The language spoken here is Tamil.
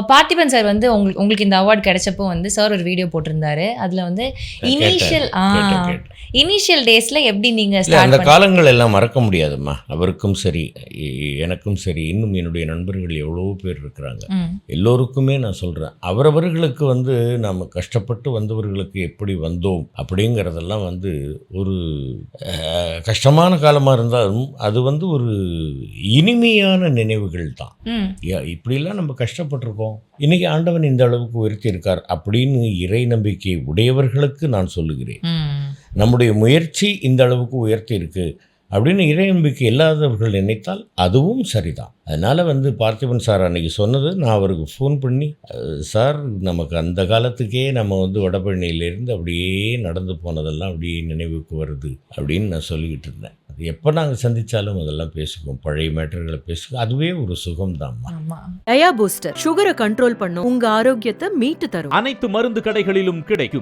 பார்த்திபன் சார் வந்து உங்களுக்கு இந்த அவார்டு கிடைச்சப்போ வந்து சார் ஒரு வீடியோ போட்டிருந்தாரு. அதில் வந்து இனிஷியல் டேஸில் எப்படி நீங்கள் அந்த காலங்கள் எல்லாம் மறக்க முடியாதும்மா. அவருக்கும் சரி எனக்கும் சரி, இன்னும் என்னுடைய நண்பர்கள் எவ்வளோ பேர் இருக்கிறாங்க. எல்லோருக்குமே நான் சொல்கிறேன், அவரவர்களுக்கு வந்து நாம் கஷ்டப்பட்டு வந்தவர்களுக்கு எப்படி வந்தோம் அப்படிங்கிறதெல்லாம் வந்து ஒரு கஷ்டமான காலமாக இருந்தாலும் அது வந்து ஒரு இனிமையான நினைவுகள் தான். இப்படிலாம் நம்ம கஷ்டப்பட்டிருக்கோம், இன்னைக்கு ஆண்டவன் இந்த அளவுக்கு உயர்த்தி இருக்கார் அப்படின்னு இறை நம்பிக்கை உடையவர்களுக்கு நான் சொல்லுகிறேன். நம்முடைய முயற்சி இந்த அளவுக்கு உயர்த்தி இருக்கு அப்படின்னு இறை நம்பிக்கை இல்லாதவர்கள் நினைத்தால் அதுவும் சரிதான். அதனால் வந்து பார்த்திபன் சார் அன்றைக்கி சொன்னது, நான் அவருக்கு ஃபோன் பண்ணி, சார் நமக்கு அந்த காலத்துக்கே நம்ம வந்து வடபழனியிலேருந்து அப்படியே நடந்து போனதெல்லாம் அப்படியே நினைவுக்கு வருது அப்படின்னு நான் சொல்லிக்கிட்டு இருந்தேன். அது எப்போ நாங்கள் சந்தித்தாலும் அதெல்லாம் பேசுவோம், பழைய மேட்டர்களை பேசுவோம். அதுவே ஒரு சுகம்தாம்மா. டயா பூஸ்டர் சுகரை கண்ட்ரோல் பண்ணும், உங்க ஆரோக்கியத்தை மீட்டு தரும். அனைத்து மருந்து கடைகளிலும் கிடைக்கும்.